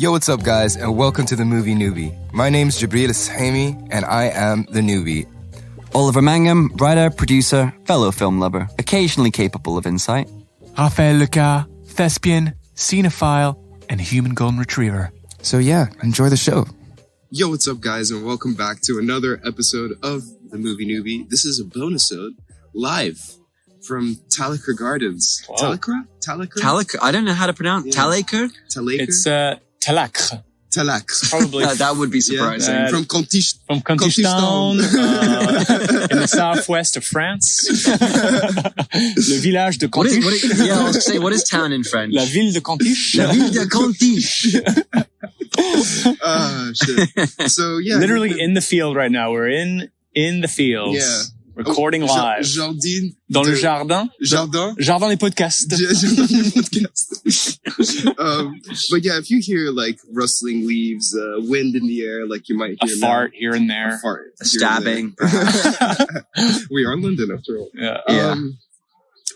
Yo, what's up, guys, and welcome to the Movie Newbie. My name's Jabril Sahimi, and I am the newbie. Oliver Mangum, writer, producer, fellow film lover, occasionally capable of insight. Raphael Leca, thespian, cinephile, and human golden retriever. So yeah, enjoy the show. Yo, what's up, guys, and welcome back to another episode of the Movie Newbie. This is a bonus-ode live from Talacre Gardens. Wow. Talacre? I don't know how to pronounce Talacre. Talacre? It's Talacre. Talacre. Probably That would be surprising. Yeah. From Contiche. from Contistown, in the southwest of France. Le village de What Contiche. is, I was say, what is town in French? La ville de Contiche. La ville de Contiche. Shit. So, yeah. Literally in the field right now. We're in the fields. Yeah. Recording live. Jardin. Dans le jardin. Jardin. Jardin des podcasts. But yeah, if you hear like rustling leaves, wind in the air, like you might A hear fart here and now. there. A fart. A stabbing. We are in London after all. Yeah.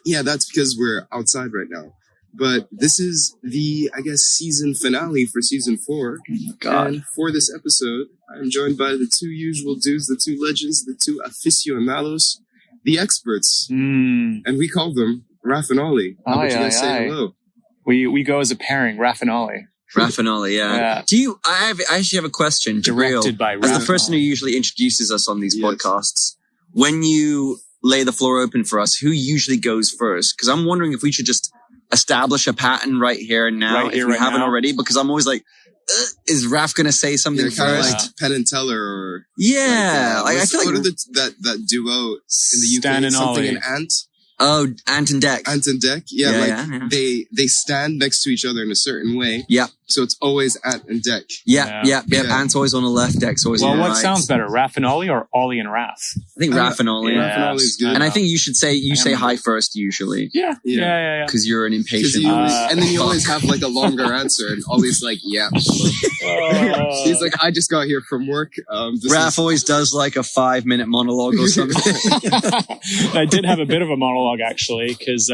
Yeah, that's because we're outside right now. But this is the, I guess, season finale for season 4. God. And for this episode, I'm joined by the two usual dudes, the two legends, the two aficionados, the experts. And we call them Raph and Ollie. How about you guys say hello? We go as a pairing, Raph and Ollie. Raffinelli, yeah. I actually have a question. Directed by as the Raph. person who usually introduces us on these Yes. podcasts, when you lay the floor open for us, who usually goes first? Because I'm wondering if we should just establish a pattern right here and now, Right here, if we right haven't now. already, because I'm always like, is Raph going to say something Yeah, kind of first? like Penn and Teller or... Yeah. I feel what like... are that duo in the UK? Stan and Something Ollie. an ant? Oh, Ant and Deck. Ant and Deck? Yeah, Yeah. they stand next to each other in a certain way. Yeah. So it's always Ant and Deck. Yeah. Yeah. Ant's always on the left, Deck's always Well, on the what right. sounds better, Raph and Ollie or Ollie and Raph? I think Raph and Ollie. Yeah. Raph and Ollie is good. And I think you should say, I say am- hi first usually. Yeah. Because you're an 'Cause impatient. you always, and then you fuck. always have like a longer answer, and Ollie's like, yeah. He's like, I just got here from work. Raph always does like a 5-minute monologue or something. I did have a bit of a monologue actually, because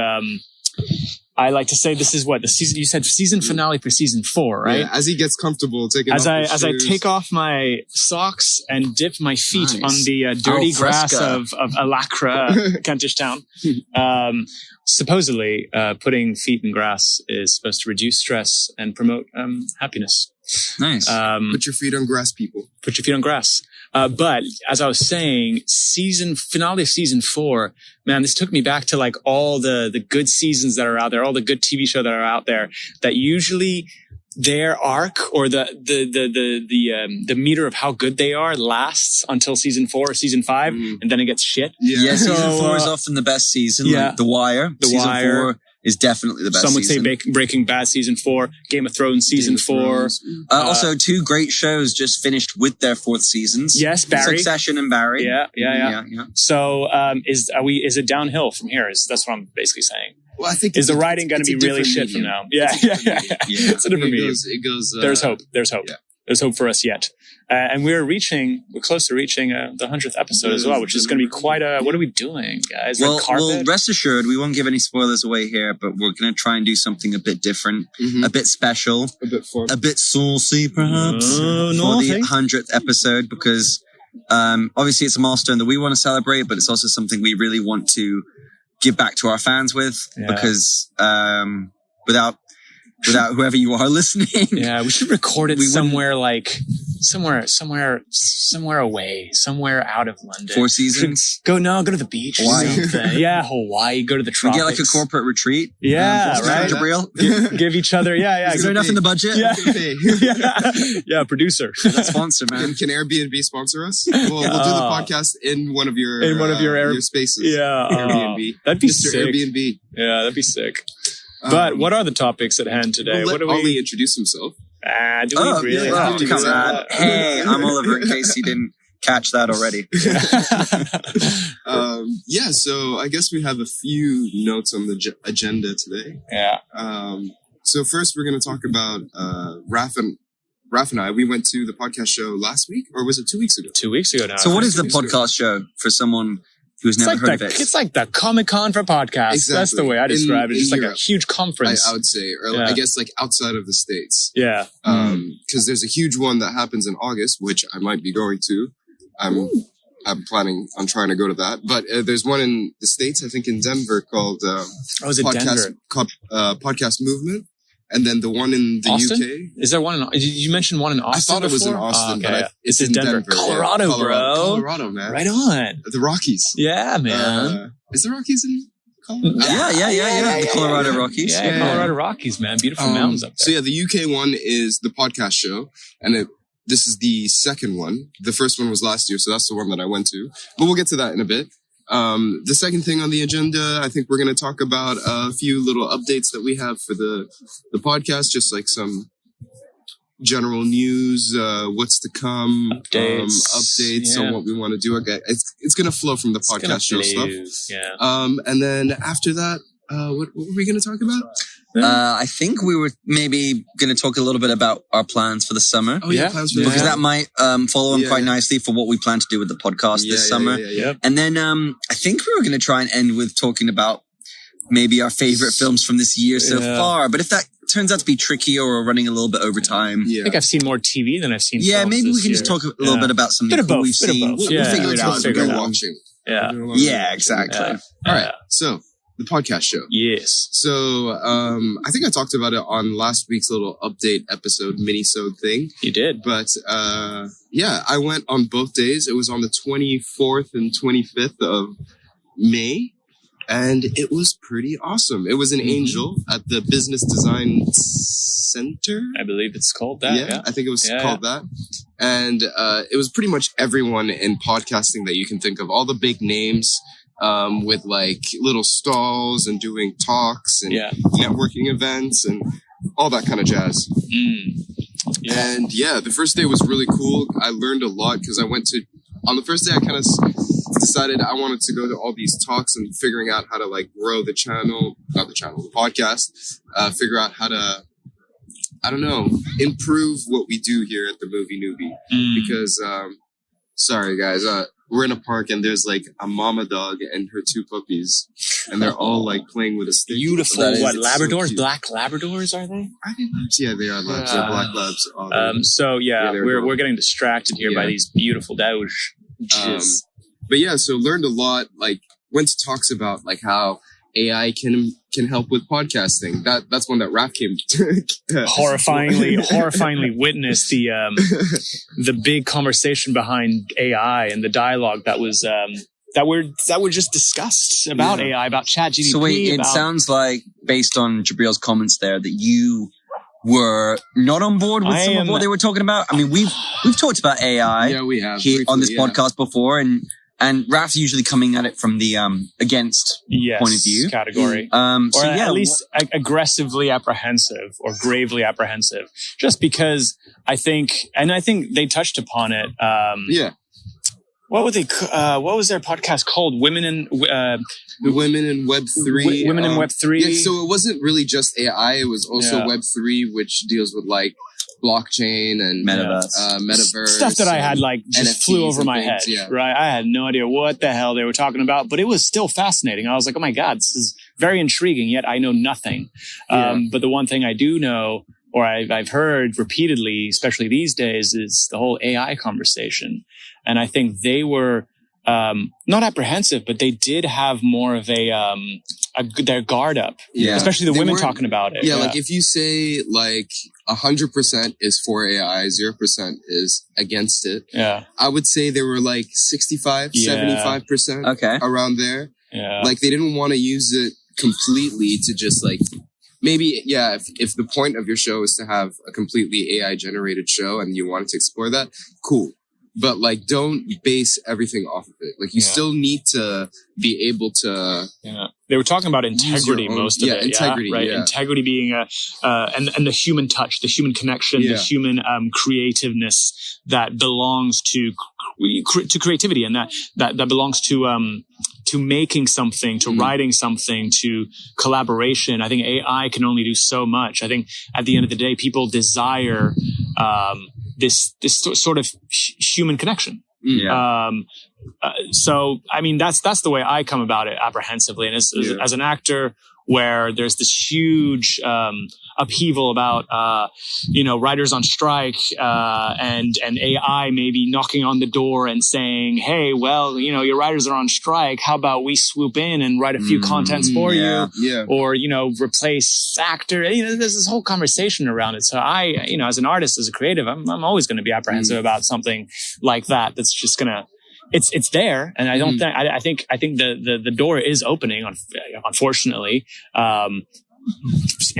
I like to say this is what the season. You said season finale for season 4, right? Yeah, as he gets comfortable taking As off his I shoes. take off my socks and dip my feet Nice. on the dirty Al grass fresco. of Talacre, Kentish Town. Supposedly, putting feet in grass is supposed to reduce stress and promote happiness. Nice. Put your feet on grass, people. Put your feet on grass. But as I was saying, finale of season 4, man, this took me back to like all the good seasons that are out there, all the good TV shows that are out there, that usually their arc or the meter of how good they are lasts until season 4 or season 5, and then it gets shit. Yeah, season So, 4 is often the best season. yeah. Like The Wire. The season Wire. 4 is definitely the best Some would season. say Breaking Bad season 4, Game of Thrones season Game of 4. Thrones. Also, 2 great shows just finished with their 4th seasons. Yes, Barry. Succession and Barry. Yeah. So, is it downhill from here? That's what I'm basically saying. Well, I think Is the writing going to be really shit from now? Yeah. It's a different medium. It goes. There's hope. Yeah. There's hope for us yet. And we're close to reaching the 100th episode as well, which is going to be quite what are we doing, guys? Red Well, carpet? rest assured, we won't give any spoilers away here, but we're going to try and do something a bit different, a bit special, A bit fun. a bit saucy, perhaps, for naughty. the 100th episode, because obviously it's a milestone that we want to celebrate, but it's also something we really want to give back to our fans with, because without whoever you are listening, Yeah, we should record it We wouldn't- somewhere like somewhere away, somewhere out of London. 4 seasons. Go to the beach. Hawaii. Or something. Yeah, Hawaii. Go to the We tropics. get like a corporate retreat. Yeah, For right. Jabril. Give each other. Yeah. Is there enough in the budget? Yeah. Pay. Yeah, producer. That's sponsor, man. Can Airbnb sponsor us? We'll do the podcast in one of your your spaces. Yeah, Airbnb. that'd be Mr. sick. Airbnb. Yeah, that'd be sick. But what are the topics at hand today? We'll What let do Ollie we? introduce himself. Do we really yeah, have to come do on. that? Hey, I'm Oliver, in case you didn't catch that already. Yeah, so I guess we have a few notes on the agenda today. Yeah. So first, we're going to talk about Raph and I. We went to the podcast show last week, or was it 2 weeks ago? 2 weeks ago now. So what is the Two weeks ago. podcast show for someone who's never heard of it. It's like the Comic-Con for podcasts. Exactly. That's the way I describe it. It's like Europe, a huge conference. I would say, or I guess like outside of the States. Yeah. Because there's a huge one that happens in August, which I might be going to. I'm planning on trying to go to that. But there's one in the States, I think in Denver, called is it Denver? Podcast Movement. And then the one in the Austin? UK. Is there one did you mention one in Austin? I thought it was in before? Austin, okay. but it's in Denver. Colorado, bro. Colorado, man. Right on. The Rockies. Yeah, man. Is the Rockies in Colorado? Yeah. The Colorado Rockies. Yeah, Colorado Rockies, man. Beautiful mountains up there. So yeah, the UK one is the podcast show, and this is the second one. The first one was last year, so that's the one that I went to. But we'll get to that in a bit. The second thing on the agenda, I think we're going to talk about a few little updates that we have for the podcast, just like some general news, what's to come, updates on what we want to do. Okay, it's going to flow from the podcast show stuff. Yeah. And then after that, what were we going to talk about? I think we were maybe going to talk a little bit about our plans for the summer. Oh yeah, plans for the because summer. that might follow on quite nicely for what we plan to do with the podcast this summer. Yep. And then I think we were going to try and end with talking about maybe our favorite films from this year so far. But if that turns out to be tricky or running a little bit over time, I think I've seen more TV than I've seen. films maybe we can just talk a little bit about something cool we've seen. We'll figure it out. We'll go watching. Yeah, exactly. Yeah. All right, so the podcast show. Yes. So I think I talked about it on last week's little update episode, mini-sode thing. You did. But I went on both days. It was on the 24th and 25th of May. And it was pretty awesome. It was an Angel at the Business Design Center. I believe it's called that. Yeah. I think it was called that. And it was pretty much everyone in podcasting that you can think of. All the big names with like little stalls and doing talks and networking events and all that kind of jazz. And the first day was really cool. I learned a lot because on the first day I kind of decided I wanted to go to all these talks and figuring out how to like grow the podcast, figure out how to, I don't know, improve what we do here at the Movie Newbie. Because, sorry guys, we're in a park and there's like a mama dog and her two puppies and they're all like playing with a stick. Beautiful. What, Labradors? So black Labradors, are they? I think labs. Yeah, they are labs. They're black labs. We're getting distracted here by these beautiful doge. But so learned a lot, like went to talks about like how AI can help with podcasting. That's one that Raph came to. horrifyingly witnessed the big conversation behind AI and the dialogue that was that were just discussed about AI, about ChatGPT. So wait, it sounds like based on Jabril's comments there that you were not on board with some of what they were talking about. I mean, we've talked about AI we have here on this podcast before, and Raf's usually coming at it from the against point of view category, or at least aggressively apprehensive or gravely apprehensive. Just because I think they touched upon it. What were they? What was their podcast called? Women in Web3. Women in Web3. Yeah, so it wasn't really just AI. It was also Web3, which deals with like blockchain and metaverse stuff that I had like just NFTs flew over my head. Right, I had no idea what the hell they were talking about, but it was still fascinating. I was like, oh my god, this is very intriguing. Yet I know nothing. But the one thing I do know, or I've heard repeatedly, especially these days, is the whole AI conversation. And I think they were not apprehensive, but they did have more of their guard up. Yeah. Especially the women talking about it. Yeah, like if you say like 100% is for AI, 0% is against it. Yeah. I would say they were like 65, 75% around there. Yeah. Like they didn't want to use it completely to just like, maybe, if the point of your show is to have a completely AI generated show and you wanted to explore that, cool. But like, don't base everything off of it. Like, you still need to be able to. Yeah, they were talking about integrity most of it. Integrity, right. Yeah. Integrity being and the human touch, the human connection, the human creativeness that belongs to creativity, and that belongs to making something, to writing something, to collaboration. I think AI can only do so much. I think at the end of the day, people desire this sort of human connection. Yeah. So, I mean, that's the way I come about it apprehensively. And as an actor, where there's this huge upheaval about writers on strike and AI maybe knocking on the door and saying, hey, well, your writers are on strike, how about we swoop in and write a few contents for you, or replace actor. There's this whole conversation around it. So I, as an artist, as a creative, I'm always going to be apprehensive about something like that. That's just gonna it's there, and I don't think I think the door is opening, unfortunately. And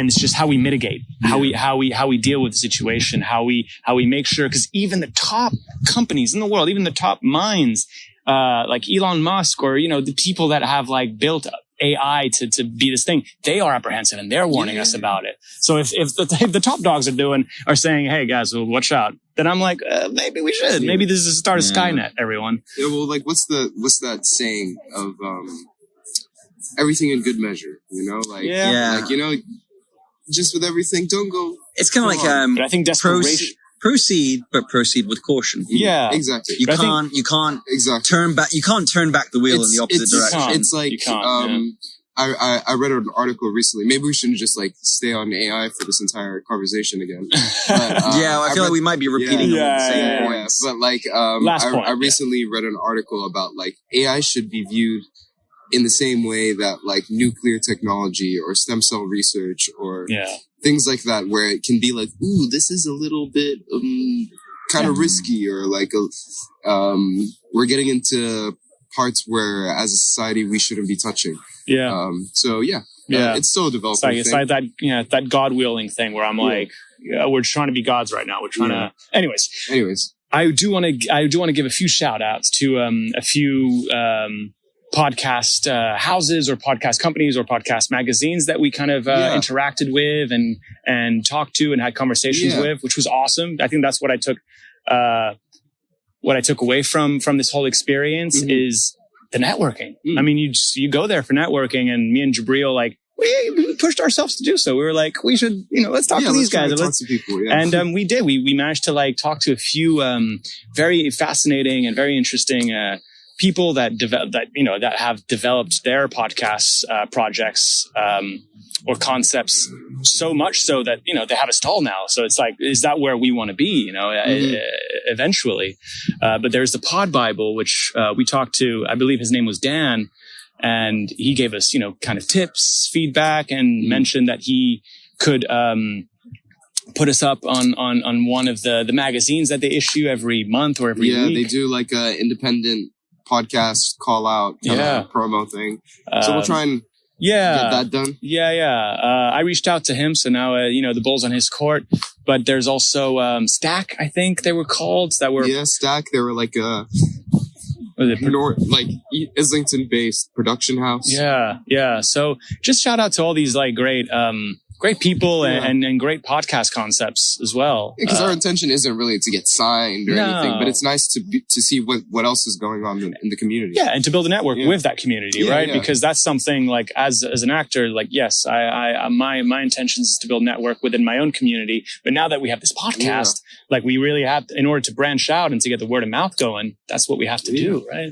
it's just how we mitigate, how we deal with the situation, how we make sure, because even the top companies in the world, even the top minds, like Elon Musk, or the people that have like built AI to be this thing, they are apprehensive and they're warning us about it. So if the top dogs are saying, hey guys, well, watch out, then I'm like, maybe we should. Maybe this is the start of Skynet, everyone. Yeah, well, like what's that saying of everything in good measure, like just with everything, don't go. It's kind of like but I think desperation. Proceed with caution. Yeah, exactly. You can't exactly turn back. You can't turn back the wheel in the opposite direction. It's like I read an article recently. Maybe we shouldn't just like stay on AI for this entire conversation again. But, I feel like we might be repeating the same points. But like, I recently read an article about like AI should be viewed in the same way that like nuclear technology or stem cell research or things like that, where it can be like, ooh, this is a little bit kind of risky, or like we're getting into parts where as a society we shouldn't be touching. It's still a developing it's like that God wielding thing where I'm like, we're trying to be gods right now. We're trying to. Anyways, I do want to give a few shout outs to a few podcast houses or podcast companies or podcast magazines that we kind of interacted with and talked to and had conversations with, which was awesome. I think that's what I took away from this whole experience is the networking. I mean, you go there for networking, and me and Jabril, like, we pushed ourselves to do so. We were like, we should, let's talk to these guys. Talk to people, And we did. We managed to like talk to a few very fascinating and very interesting people that have developed their podcast projects or concepts, so much so that they have a stall now. So it's like, is that where we want to be? Eventually. But there's the Pod Bible, which we talked to. I believe his name was Dan, and he gave us kind of tips, feedback, and mentioned that he could put us up on one of the magazines that they issue every month or every week. Yeah, they do like a independent podcast call out kind of promo thing. So we'll try and get that done. I reached out to him, so now the ball's on his court. But there's also Stack, I think they were called. Stack. They were like Islington based production house. Yeah. So just shout out to all these like great people and great podcast concepts as well. Because our intention isn't really to get signed or anything, but it's nice to see what else is going on in the community. Yeah, and to build a network with that community, right? Yeah. Because that's something like as an actor, like yes, my intention is to build a network within my own community. But now that we have this podcast, like we really have, in order to branch out and to get the word of mouth going, that's what we have to do, right?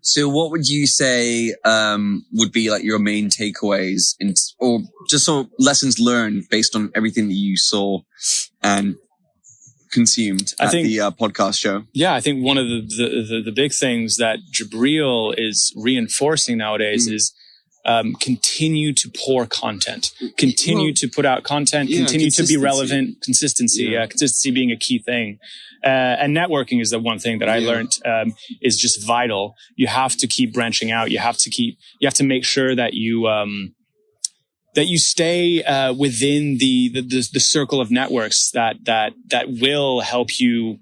So what would you say would be like your main takeaways or just sort of lessons learned based on everything that you saw and consumed at the podcast show? Yeah, I think one of the big things that Jabril is reinforcing nowadays is continue to pour content, continue to put out content, continue to be relevant, consistency being a key thing. And networking is the one thing that I learned is just vital. You have to keep branching out. You have to make sure that you stay within the circle of networks that will help you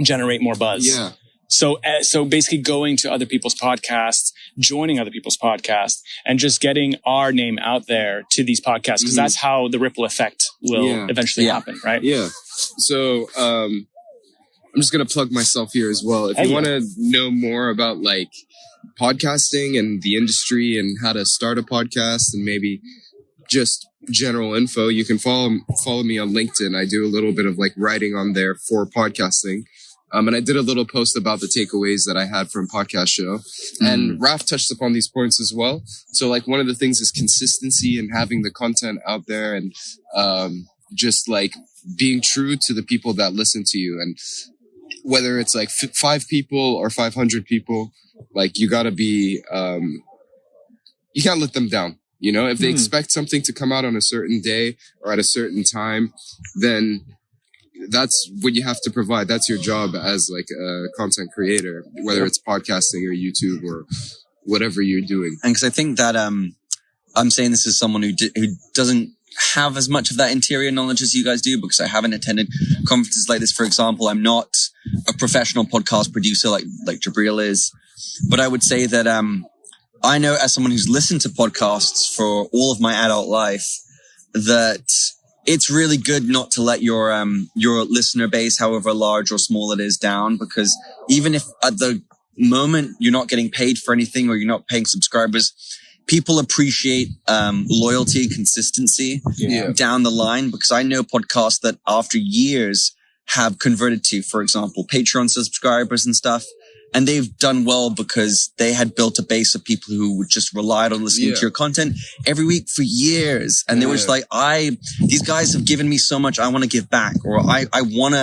generate more buzz. Yeah. So basically going to other people's podcasts, joining other people's podcasts, and just getting our name out there to these podcasts, because that's how the ripple effect will eventually happen, right? Yeah. So, I'm just going to plug myself here as well. If you want to know more about like podcasting and the industry and how to start a podcast and maybe just general info, you can follow me on LinkedIn. I do a little bit of like writing on there for podcasting. And I did a little post about the takeaways that I had from podcast show. And Raph touched upon these points as well. So like one of the things is consistency and having the content out there and just like being true to the people that listen to you. And whether it's like 5 people or 500 people, like you gotta be, you can't let them down. You know, if they expect something to come out on a certain day or at a certain time, then that's what you have to provide. That's your job as like a content creator, whether it's podcasting or YouTube or whatever you're doing. And because I think that I'm saying this as someone who doesn't have as much of that interior knowledge as you guys do, because I haven't attended conferences like this. For example, I'm not a professional podcast producer like Jabril is, but I would say that I know as someone who's listened to podcasts for all of my adult life that it's really good not to let your listener base, however large or small it is, down, because even if at the moment you're not getting paid for anything or you're not paying subscribers, people appreciate loyalty and consistency down the line, because I know podcasts that after years have converted to, for example, Patreon subscribers and stuff. And they've done well because they had built a base of people who just relied on listening to your content every week for years. And they were just like, these guys have given me so much. I want to give back, or I want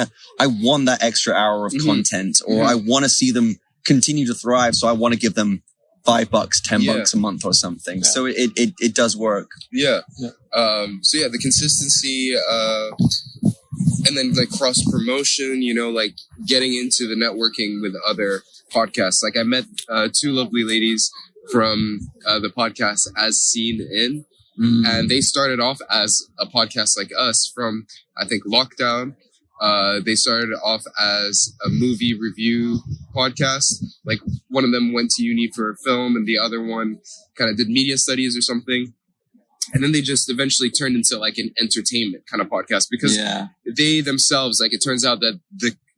that extra hour of content, or I want to see them continue to thrive. So I want to give them $5, $10 a month or something. So it does work. So the consistency, and then like cross promotion, you know, like getting into the networking with other podcasts. Like I met 2 lovely ladies from the podcast As Seen In, and they started off as a podcast like us from, I think, lockdown. They started off as a movie review podcast. Like one of them went to uni for film and the other one kind of did media studies or something. And then they just eventually turned into like an entertainment kind of podcast, because they themselves, like, it turns out that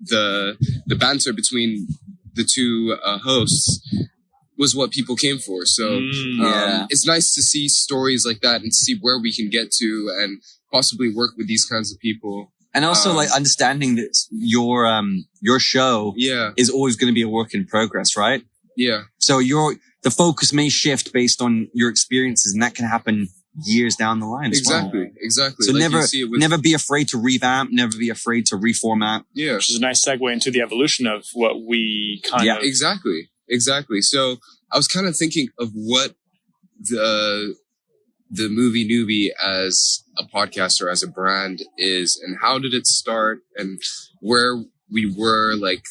the banter between the 2 hosts was what people came for. So it's nice to see stories like that and to see where we can get to and possibly work with these kinds of people. And also like understanding that your show is always going to be a work in progress, right? Yeah. So the focus may shift based on your experiences, and that can happen years down the line as well. Exactly. So like never be afraid to revamp, never be afraid to reformat. Yeah. Which is a nice segue into the evolution of what we kind of... Exactly. So I was kind of thinking of what the Movie Newbie as a podcaster, as a brand is, and how did it start, and where we were like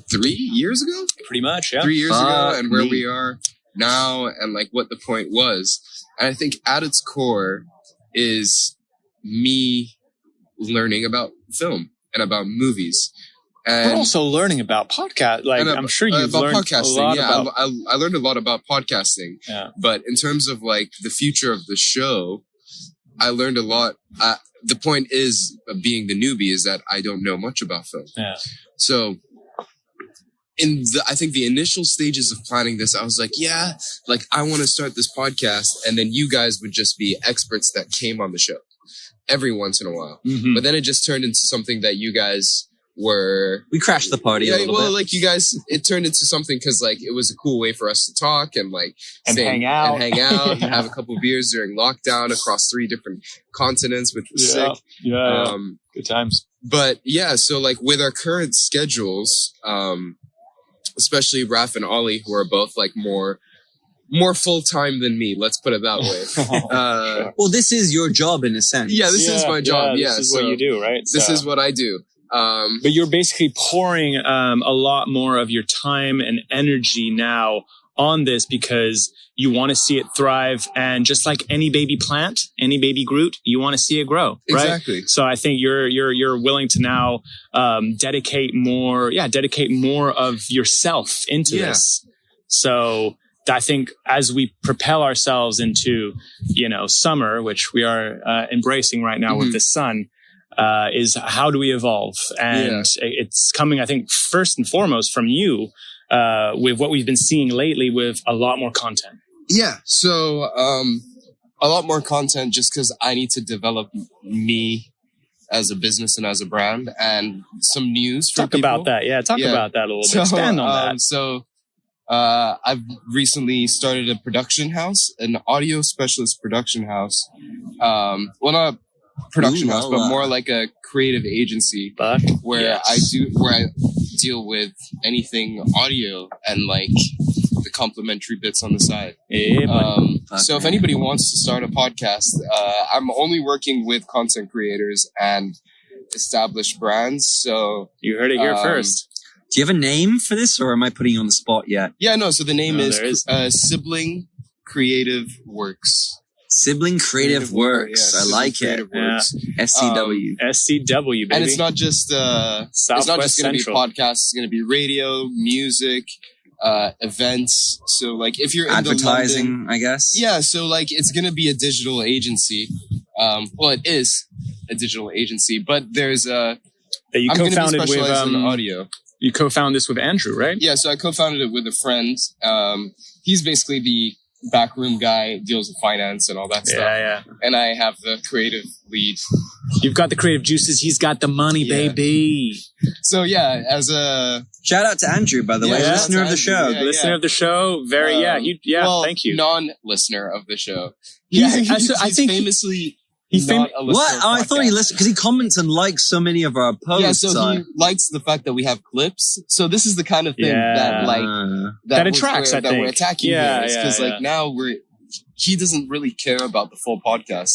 3 years ago? Pretty much, yeah. 3 years ago, and where we are now, and like what the point was. And I think at its core is me learning about film and about movies. And but also learning about podcast. Like, I'm sure you've learned podcasting. A lot about... I learned a lot about podcasting. Yeah. But in terms of like the future of the show, I learned a lot. The point is being the newbie is that I don't know much about film. Yeah. So I think the initial stages of planning this, I was like, I want to start this podcast. And then you guys would just be experts that came on the show every once in a while. Mm-hmm. But then it just turned into something that you guys we crashed the party a little bit. Like you guys, it turned into something because like it was a cool way for us to talk and like hang out and have a couple of beers during lockdown across 3 different continents, which was sick. Yeah. Good times. But so like with our current schedules, especially Raph and Ollie, who are both like more full-time than me. Let's put it that way. Well, this is your job in a sense. Yeah, this is my job. This is what you do, right? This is what I do. But you're basically pouring a lot more of your time and energy now on this because you want to see it thrive. And just like any baby plant, any baby Groot, you want to see it grow, right? Exactly. So I think you're willing to now dedicate more of yourself into this. So I think as we propel ourselves into, summer, which we are embracing right now with the sun, is how do we evolve? And it's coming, I think, first and foremost from you, with what we've been seeing lately with a lot more content. Yeah. So, a lot more content just because I need to develop me as a business and as a brand, and some news for Talk people. about that. Yeah, talk about that a little bit. Expand on that. So I've recently started a production house, an audio specialist production house. Well, not a production house, but more like a creative agency where I deal with anything audio and like the complementary bits on the side. So if anybody wants to start a podcast, I'm only working with content creators and established brands. So you heard it here first. Do you have a name for this, or am I putting you on the spot yet? Yeah, no. So the name is Sibling Creative Works. Sibling Creative Works. Yeah, I like it. SCW. SCW, baby. And it's not just it's not just going to be podcasts. It's going to be radio, music, events. So like if you're in advertising, London, I guess. Yeah. So like it's going to be a digital agency. Well, it is a digital agency, but there's a. That you co-founded with in audio. You co-founded this with Andrew, right? Yeah, so I co-founded it with a friend. He's basically the backroom guy, deals with finance and all that stuff. Yeah. And I have the creative lead. You've got the creative juices. He's got the money, baby. So yeah, as a shout out to Andrew, by the way, listener of the show. Listener of the show. Very, well, thank you. Non-listener of the show. I think famously. What? Oh, I thought he listened because he comments and likes so many of our posts. Yeah, so he likes the fact that we have clips. So this is the kind of thing that attracts. That we're attacking. Because like now he doesn't really care about the full podcast.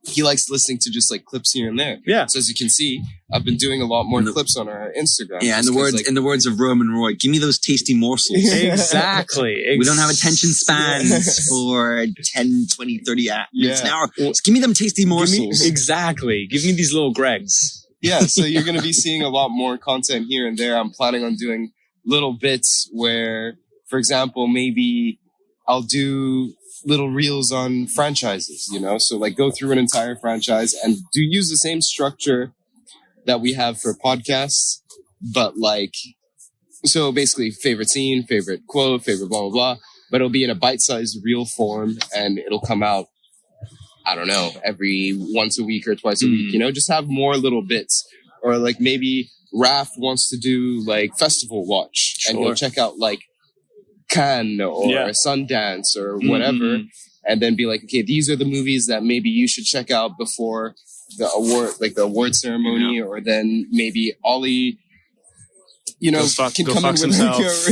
He likes listening to just like clips here and there. Yeah. So as you can see, I've been doing a lot more clips on our Instagram. Yeah, in the words of Roman Roy, give me those tasty morsels. Exactly. We don't have attention spans for 10, 20, 30 minutes an hour. Just give me them tasty morsels. Exactly. Give me these little Gregs. Yeah, so you're going to be seeing a lot more content here and there. I'm planning on doing little bits where, for example, maybe I'll do little reels on franchises, so like go through an entire franchise and use the same structure that we have for podcasts, but like, so basically favorite scene, favorite quote, favorite blah, blah, blah, but it'll be in a bite-sized reel form and it'll come out, I don't know, every once a week or twice a week, just have more little bits. Or like maybe Raph wants to do like festival watch and go check out like Cannes or Sundance or whatever, and then be like, okay, these are the movies that maybe you should check out before the award ceremony, or then maybe Ollie, can come in with himself.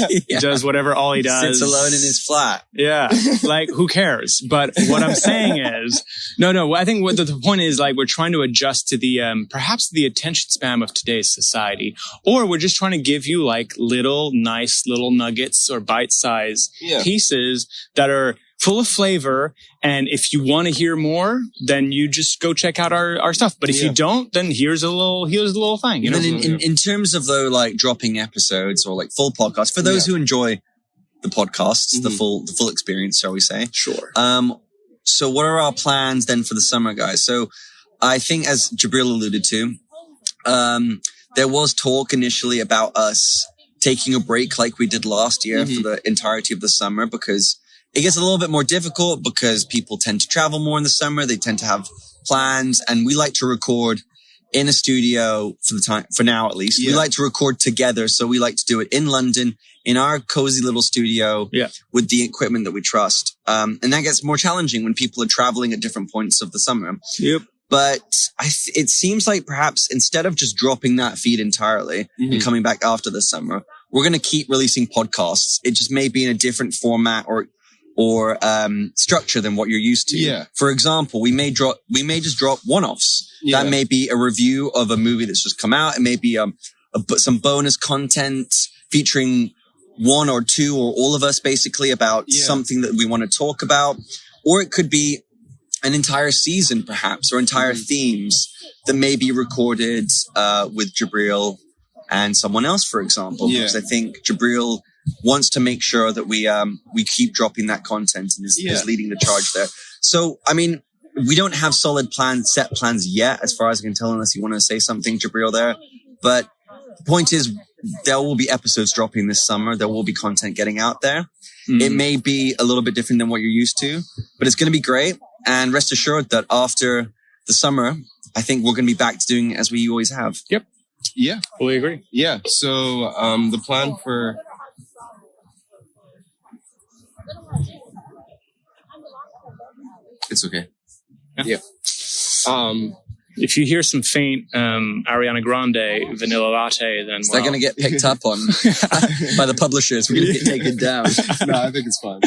He does whatever Ollie does. Sits alone in his flat. Yeah, like who cares? But what I'm saying is, no. I think what the point is, like, we're trying to adjust to the perhaps the attention span of today's society, or we're just trying to give you like nice little nuggets or bite-sized pieces that are full of flavor. And if you want to hear more, then you just go check out our stuff. But if you don't, then here's a little thing. And then in terms of though, like dropping episodes or like full podcasts for those who enjoy the podcasts, the full experience, shall we say? Sure. So what are our plans then for the summer, guys? So I think, as Jabril alluded to, there was talk initially about us taking a break like we did last year for the entirety of the summer, because it gets a little bit more difficult because people tend to travel more in the summer. They tend to have plans, and we like to record in a studio for now at least. We like to record together. So we like to do it in London in our cozy little studio with the equipment that we trust. And that gets more challenging when people are traveling at different points of the summer. Yep. But it seems like perhaps instead of just dropping that feed entirely and coming back after the summer, we're going to keep releasing podcasts. It just may be in a different format or structure than what you're used to. Yeah. For example, we may just drop one-offs. That may be a review of a movie that's just come out. It may be some bonus content featuring one or two or all of us basically about something that we want to talk about. Or it could be an entire season perhaps, or entire themes that may be recorded with Jabril and someone else, for example. Because I think Jabril wants to make sure that we keep dropping that content and is leading the charge there. So, I mean, we don't have set plans yet, as far as I can tell, unless you want to say something, Jabril, there. But the point is, there will be episodes dropping this summer. There will be content getting out there. It may be a little bit different than what you're used to, but it's going to be great. And rest assured that after the summer, I think we're going to be back to doing it as we always have. Yep. Yeah. Fully agree. Yeah. So the plan for... It's okay. Yeah. If you hear some faint Ariana Grande vanilla latte, then they're going to get picked up on by the publishers. We're going to get taken down. No, I think it's fine.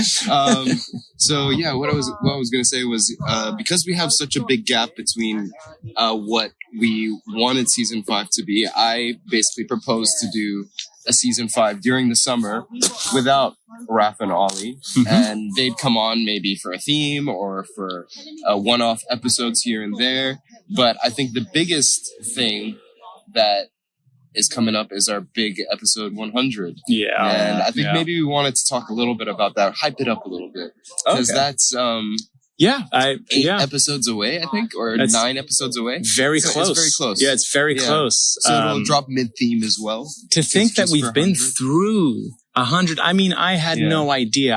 So yeah, what I was going to say was because we have such a big gap between what we wanted season 5 to be, I basically proposed to do a season 5 during the summer without Raph and Ollie, and they'd come on maybe for a theme or for one-off episodes here and there. But I think the biggest thing that is coming up is our big episode 100. Yeah. And I think maybe we wanted to talk a little bit about that, hype it up a little bit. Because that's 8 episodes away, I think, or 9 episodes away. Very close. It's very close. Yeah, it's very close. So it'll drop mid-theme as well. To think that we've been through 100. I mean, I had no idea.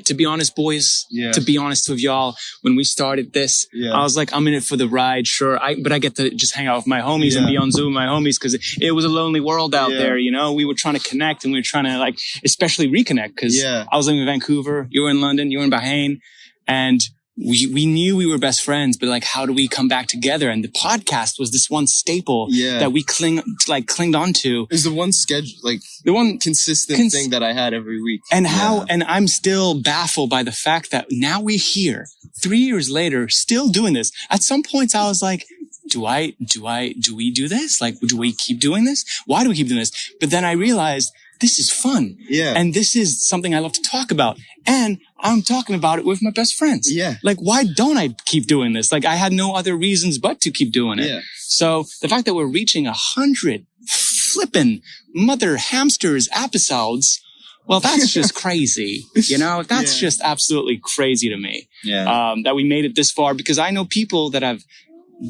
To be honest, boys, to be honest with y'all, when we started this, I was like, I'm in it for the ride, sure. But I get to just hang out with my homies and be on Zoom with my homies because it was a lonely world out there, you know? We were trying to connect and we were trying to like, especially reconnect because I was living in Vancouver, you were in London, you were in Bahrain, and we knew we were best friends, but like, how do we come back together? And the podcast was this one staple that we clinged onto. It was the one schedule, like the one consistent thing that I had every week. And and I'm still baffled by the fact that now we're here 3 years later, still doing this. At some points I was like, do we do this? Like, do we keep doing this? Why do we keep doing this? But then I realized this is fun. Yeah. And this is something I love to talk about. And I'm talking about it with my best friends. Yeah. Like, why don't I keep doing this? Like, I had no other reasons but to keep doing it. Yeah. So the fact that we're reaching 100 flippin' mother hamsters episodes, well, that's just crazy. You know, that's just absolutely crazy to me. Yeah. That we made it this far, because I know people that have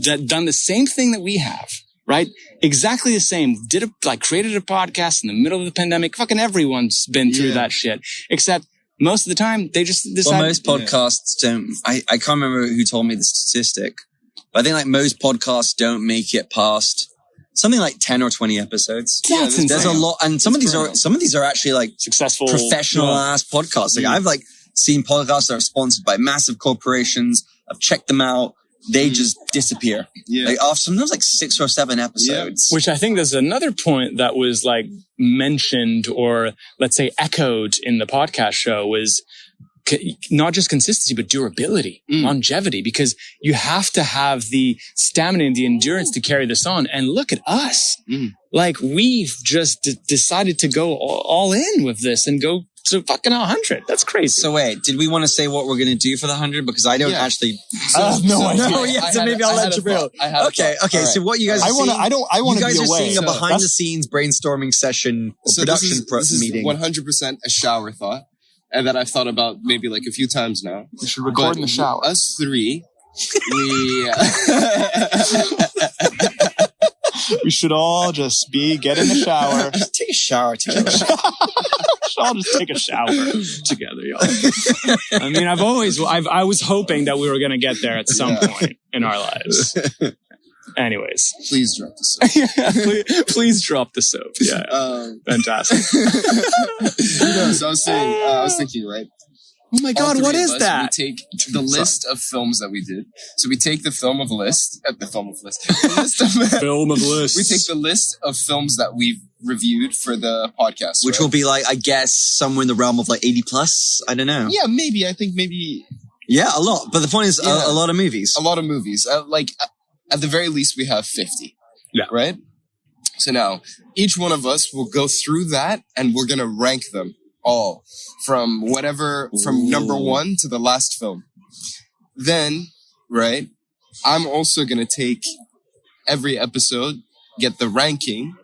done the same thing that we have. Right? Exactly the same. Created a podcast in the middle of the pandemic. Fucking everyone's been through that shit. Except most of the time, they just decide. Well, most podcasts don't. I can't remember who told me the statistic, but I think like most podcasts don't make it past something like 10 or 20 episodes. That's insane. There's a lot, and some of these are actually like successful, professional ass podcasts. Like I've like seen podcasts that are sponsored by massive corporations. I've checked them out. They just disappear. Yeah. Like after sometimes like 6 or 7 episodes. Which I think there's another point that was like mentioned or let's say echoed in the podcast show was not just consistency, but durability, longevity, because you have to have the stamina and the endurance to carry this on. And look at us. Like we've just decided to go all in with this and go to fucking 100. That's crazy. So wait, did we want to say what we're going to do for the 100? Because I don't actually. I have no idea. So maybe I'll let Jabril. Okay. Right. So what you guys? I want to. You guys are away. seeing a behind the scenes brainstorming session, or production meeting. This is 100% a shower thought, and that I've thought about maybe like a few times now. We should record in the shower. Us three, we should all just get in the shower. Just take a shower together. I'll just take a shower together, y'all. I mean, I was hoping that we were going to get there at some point in our lives. Anyways. Please drop the soap. please drop the soap. Yeah. Fantastic. So I was thinking, right? Oh my God, what is that? We take the list of films that we did. So we take the film of list. We take the list of films that we've reviewed for the podcast. Which will be like, I guess, somewhere in the realm of like 80 plus. I don't know. Yeah, maybe. I think maybe. Yeah, a lot. But the point is, a lot of movies. A lot of movies. Like, at the very least, we have 50. Yeah. Right? So now, each one of us will go through that and we're going to rank them all from number 1 to the last film. Then, right, I'm also going to take every episode, get the ranking,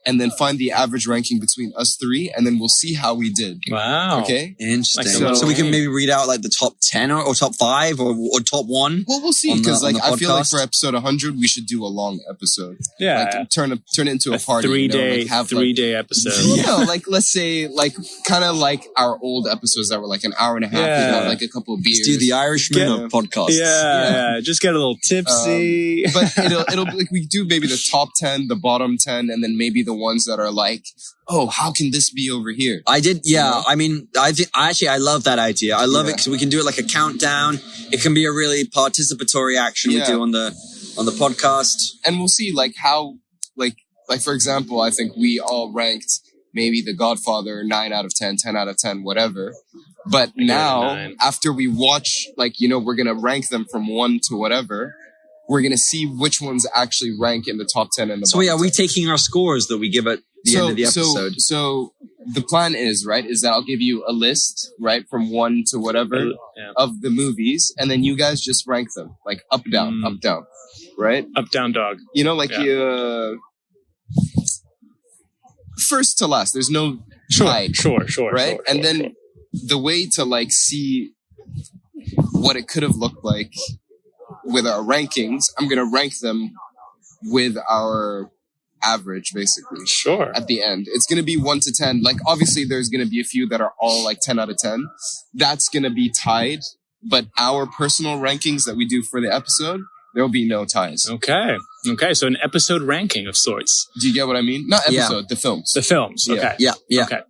and then find the average ranking between us three, and then we'll see how we did. Wow. Okay? Interesting. So we can maybe read out like the top 10 or top 5 or top 1? Well, we'll see, because like I feel like for episode 100, we should do a long episode. Yeah. Like turn it into a party. 3-day episode. No, like let's say like kind of like our old episodes that were like an hour and a half. Yeah. We have like a couple of beers. Let's do the Irishman of podcasts. Yeah. Just get a little tipsy. But it'll like we do maybe the top 10, the bottom 10, and then maybe the ones that are like, oh, how can this be over here? I did, yeah. You know? I mean, I love that idea. I love it because we can do it like a countdown. It can be a really participatory action we do on the podcast. And we'll see like how, like for example, I think we all ranked maybe The Godfather 9 out of 10, 10 out of 10, whatever. But now, after we watch, like, you know, we're going to rank them from 1 to whatever. We're going to see which ones actually rank in the top 10 and the bottom 10. Are we taking our scores that we give at the end of the episode? So the plan is that I'll give you a list, right, from 1 to whatever of the movies, and then you guys just rank them, like up, down, right? Up, down, dog. You know, like first to last. There's no tide. Sure. Right? And then the way to like see what it could have looked like with our rankings, I'm going to rank them with our average, basically. Sure. At the end. It's going to be 1 to 10. Like, obviously, there's going to be a few that are all like 10 out of 10. That's going to be tied. But our personal rankings that we do for the episode, there'll be no ties. Okay. So an episode ranking of sorts. Do you get what I mean? Not episode, the films. The films. Okay. Yeah. Okay.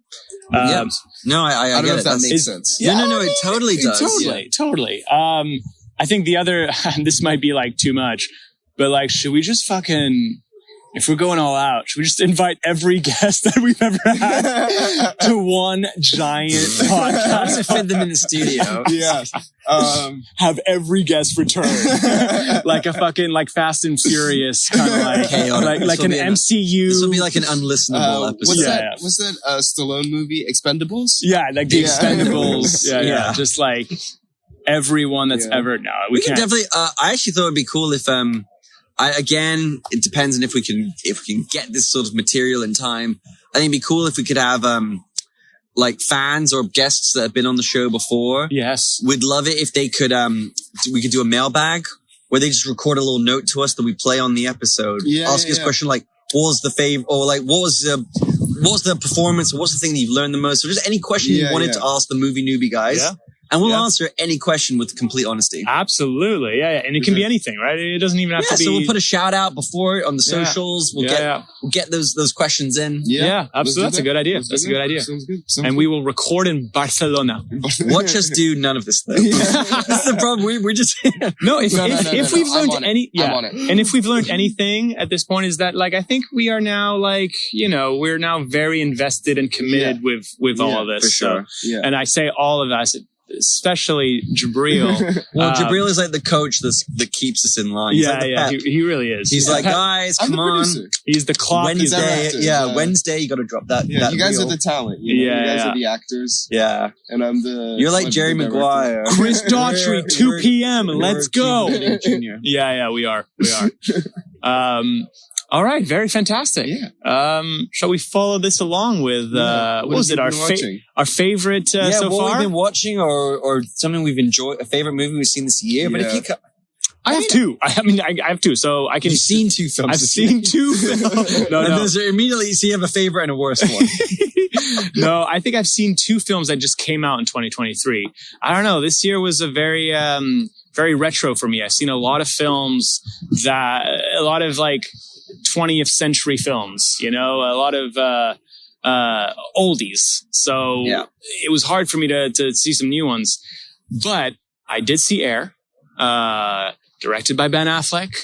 No, I don't know get if that makes sense. No, it totally does. Totally. I think the other, this might be like too much, but like, should we just if we're going all out, should we just invite every guest that we've ever had to one giant podcast? To fit them in the studio. Yeah. Have every guest return. Like a fucking, like Fast and Furious kind of like an MCU. This will be like an unlistenable episode. What's that Stallone movie? Expendables? Yeah, like the Expendables. Yeah. Just like everyone that's ever, no, we can't. Definitely, I actually thought it'd be cool if, again, it depends on if we can get this sort of material in time. I think it'd be cool if we could have, like fans or guests that have been on the show before. Yes. We'd love it if they could, we could do a mailbag where they just record a little note to us that we play on the episode. Ask us a question like, what was the fave, or like, what was the performance, or what's the thing that you've learned the most, or just any question you wanted to ask the Movie Newbie guys. Yeah. And we'll answer any question with complete honesty. Absolutely. Yeah. And it can be anything, right? It doesn't even have to be. So we'll put a shout out before it on the socials. We'll get those questions in. Yeah, absolutely. That's a good idea. That's a good idea. Sounds good. And we will record in Barcelona. Watch us do none of this though. That's the problem. We're just no. If we've learned any, and if we've learned anything at this point, is that like I think we are now like we're now very invested and committed with all of this. For sure. So, and I say all of us. Especially Jabril. Well, Jabril is like the coach that keeps us in line. He's he really is. He's like, guys, come on. He's the clock. Wednesday, you got to drop that. Yeah, you guys are the talent. You guys are the actors. Yeah, and I'm the. You're like Jerry Maguire. Chris Daughtry, 2 p.m. Let's go. Junior. Yeah, we are. All right, very fantastic. Yeah. Shall we follow this along with what was it? Our favorite so far? What we've been watching, or something we've enjoyed, a favorite movie we've seen this year. But if you, I have two. I have two, so I can. You've seen 2 films. I've seen 2 films. No. Those are immediately you see you have a favorite and a worst one. No, I think I've seen 2 films that just came out in 2023. I don't know. This year was a very retro for me. I've seen a lot of films a lot of like 20th century films, a lot of oldies. So it was hard for me to see some new ones. But I did see Air, directed by Ben Affleck,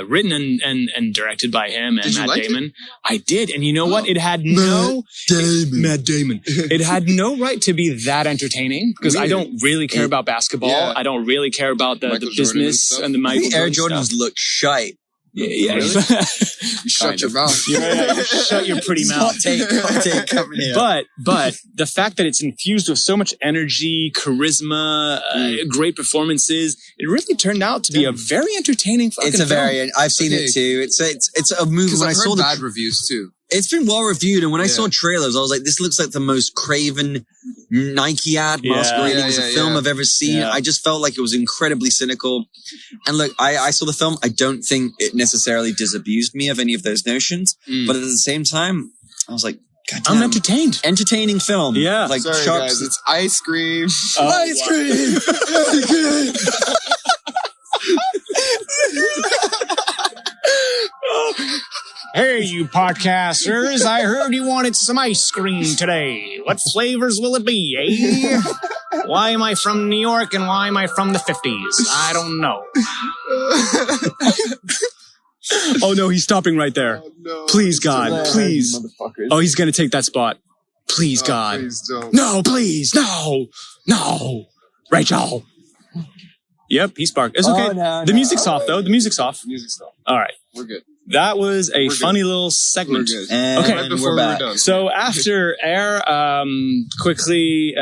written and directed by him and Matt Damon. I did. And you know what? It had Matt Damon. It had no right to be that entertaining because I don't really care about basketball. Yeah. I don't really care about the business and the Michael Jordan stuff. Air Jordans look shite. Yeah. Really? Shut your mouth. Shut your pretty mouth. Hot take coming in. But the fact that it's infused with so much energy, charisma, great performances, it really turned out to be a very entertaining fucking film. I've seen it too. It's a movie. When I saw bad reviews too. It's been well reviewed, and when I saw trailers, I was like, this looks like the most craven Nike ad masquerading as a film I've ever seen. I just felt like it was incredibly cynical. And look, I saw the film. I don't think it necessarily disabused me of any of those notions, but at the same time, I was like, I'm entertained. Entertaining film. Yeah. Like, sorry, guys, it's ice cream. Ice cream! Ice cream! Hey, you podcasters, I heard you wanted some ice cream today. What flavors will it be, eh? Why am I from New York and why am I from the 50s? I don't know. Oh no, he's stopping right there. Oh, no. Please, God, please. Oh, he's going to take that spot. Please, God. Please don't. No, please, no. Rachel. Yep, he's barked. It's okay. The music's off, though. The music's off. Music's off. All right. We're good. That was a funny little segment. We're good. And okay, right before we're done. So after air, quickly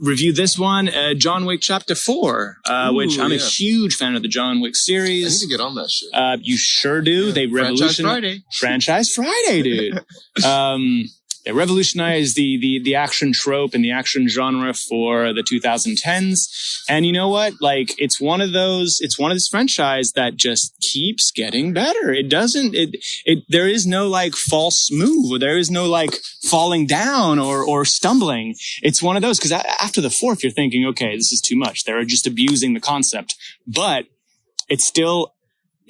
review this one, John Wick Chapter 4, which I'm a huge fan of the John Wick series. I need to get on that shit. You sure do. They revolutionized Franchise Friday, dude. They revolutionized the action trope and the action genre for the 2010s. And you know what? Like, it's one of this franchise that just keeps getting better. There is no like false move, or there is no like falling down or stumbling. It's one of those, because after the fourth, you're thinking, okay, this is too much. They're just abusing the concept, but it's still,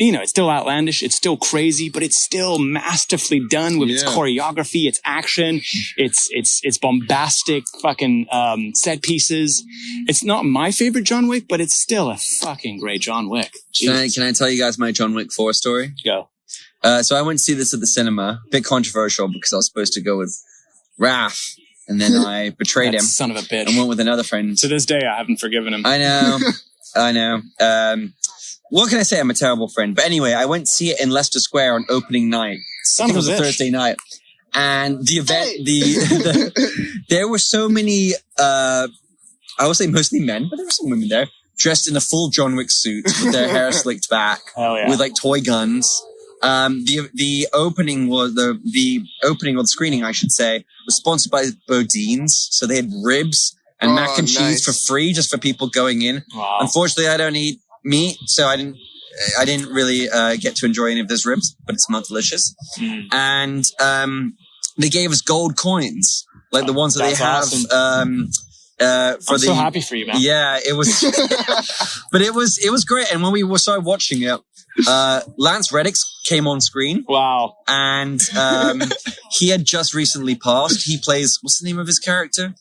it's still outlandish. It's still crazy, but it's still masterfully done with its choreography, its action, its bombastic fucking set pieces. It's not my favorite John Wick, but it's still a fucking great John Wick. Can I tell you guys my John Wick 4 story? Go. So I went to see this at the cinema. Bit controversial because I was supposed to go with Raph, and then I betrayed him. Son of a bitch. And went with another friend. To this day, I haven't forgiven him. I know. What can I say? I'm a terrible friend. But anyway, I went to see it in Leicester Square on opening night. I think it was a Thursday night. And the event, there were so many, I would say mostly men, but there were some women there, dressed in a full John Wick suit with their hair slicked back, with like toy guns. The opening was the opening or the screening, I should say, was sponsored by Bodine's. So they had ribs and mac and cheese for free just for people going in. Wow. Unfortunately, I don't eat meat, so I didn't really get to enjoy any of those ribs, but it smelled delicious. And they gave us gold coins, like the ones that they have. Awesome. I'm so happy for you, man. Yeah, it was, but it was great. And when we started watching it, Lance Reddick came on screen. Wow. And he had just recently passed. He plays, what's the name of his character?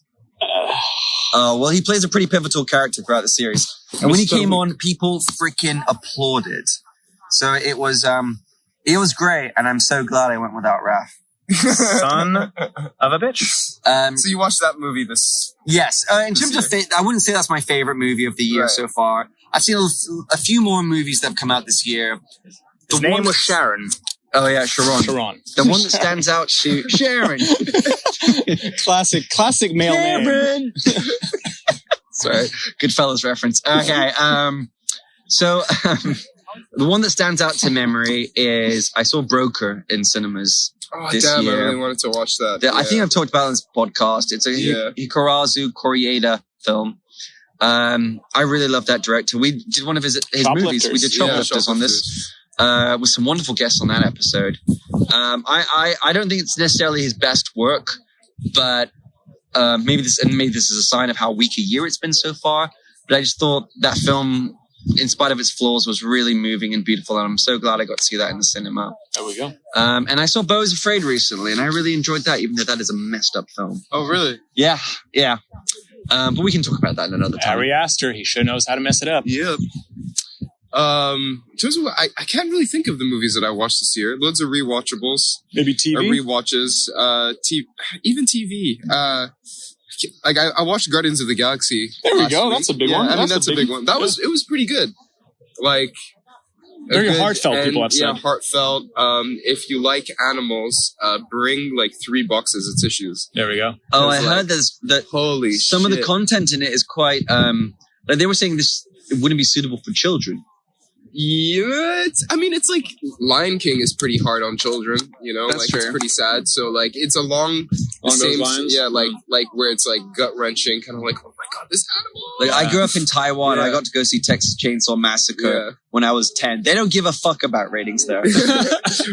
Well, he plays a pretty pivotal character throughout the series. And when he came on, people freaking applauded. So it was great. And I'm so glad I went without Raph. Son of a bitch. So you watched that movie Yes. In terms of, I wouldn't say that's my favorite movie of the year so far. I've seen a few more movies that have come out this year. His name was Sharon. Oh yeah, Sharon. The one that stands out to Sharon. Classic male name. Sorry, Goodfellas reference. Okay, so the one that stands out to memory is I saw Broker in cinemas this year. I really wanted to watch that. I think I've talked about it in this podcast. It's a Hikaru Koreeda film. I really love that director. We did one of his movies. We did Shoplifters on this. With some wonderful guests on that episode. I don't think it's necessarily his best work, but maybe this is a sign of how weak a year it's been so far. But I just thought that film, in spite of its flaws, was really moving and beautiful, and I'm so glad I got to see that in the cinema. There we go. And I saw Beau is Afraid recently, and I really enjoyed that, even though that is a messed up film. Oh, really? Yeah. But we can talk about that another time. Harry Astor, he sure knows how to mess it up. Yep. In terms of, I can't really think of the movies that I watched this year. Loads of rewatchables. Maybe TV? Rewatches. Even TV. I watched Guardians of the Galaxy. There we go. That's a big one. I mean, that's a big one. It was pretty good. Like, very heartfelt, people have said. Yeah, heartfelt. If you like animals, bring like 3 boxes of tissues. There we go. Oh, I heard that holy some of the content in it is quite, like they were saying it wouldn't be suitable for children. Yeah, it's like Lion King is pretty hard on children, That's like true. it's pretty sad. So like it's along the Along those same, lines? like where it's like gut wrenching, kind of like, oh my god, this animal. Like I grew up in Taiwan. Yeah. I got to go see Texas Chainsaw Massacre when I was 10. They don't give a fuck about ratings there.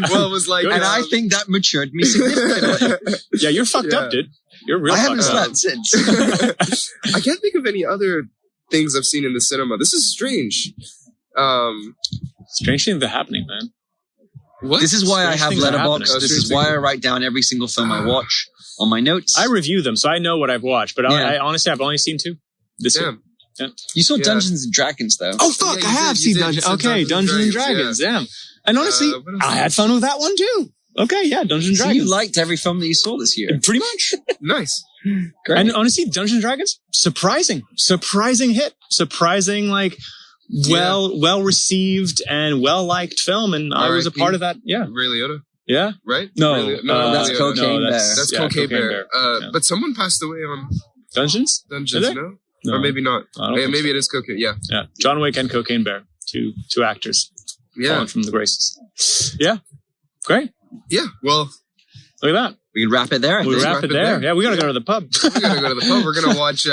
Well, it was like, And I think that matured me significantly. Yeah, you're fucked up, dude. You're real I haven't fucked up. slept since. I can't think of any other things I've seen in the cinema. This is strange. Strange things are happening, man. What? This is why I Strange have things are happening. Letterboxd. This is why I write down every single film I watch on my notes. I review them, so I know what I've watched. But Yeah. I honestly, I've only seen 2 this year. Damn. You saw Yeah. Dungeons and Dragons, though. Oh fuck! Yeah, I you have did, seen you did. Dungeons. You said Okay, Dungeons and Dragons. Damn. And honestly, what else? I had fun with that one too. Okay, yeah, Dungeons and So Dragons. you liked every film that you saw this year. Pretty much. Nice. Great. And honestly, Dungeons and Dragons, surprising hit, surprising well received and well liked film, and I was a R.I.P. part of that. Yeah, Ray Liotta, yeah. right? No, Ray that's Liotta. Cocaine Bear. That's yeah, Cocaine Bear. Yeah. But someone passed away on Dungeons. Dungeons, Is it? no? No. Or maybe not. I don't Yeah, think maybe so. it is Cocaine. Yeah. Yeah, John Wick and Cocaine Bear, two actors fallen from the graces. Yeah, great. Yeah. Well, Look at that. We can wrap it there. I We think. wrap it there. Yeah, we gotta go to the pub. we gotta go to the pub. We're gonna watch.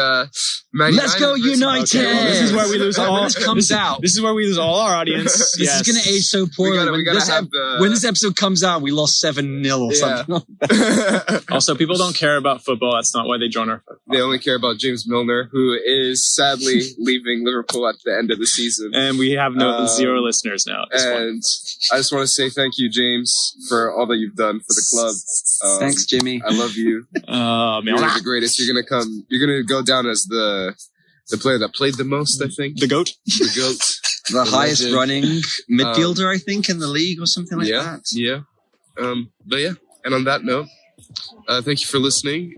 Let's go United! Okay, well, this is where we lose When all. this comes out. This is where we lose all our audience. This Yes. is going to age so poorly. We gotta have When this episode comes out, we lost 7-0 or Yeah. something. Also, people don't care about football. That's not why they join our. They only care about James Milner, who is sadly leaving Liverpool at the end of the season. And we have zero listeners now. At this point. And I just want to say thank you, James, for all that you've done for the club. Thanks, Jimmy. I love you. Man, You're the greatest. You're gonna go down as the player that played the most, I think. the goat. The GOAT. The highest legend. running midfielder, I think, in the league or something like Yeah. that. Yeah. But yeah. And on that note, thank you for listening.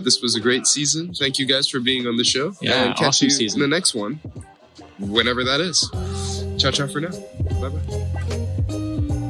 This was a great season. Thank you guys for being on the show. Yeah, and catch awesome you season. in the next one, whenever that is. Ciao, ciao for now. Bye bye.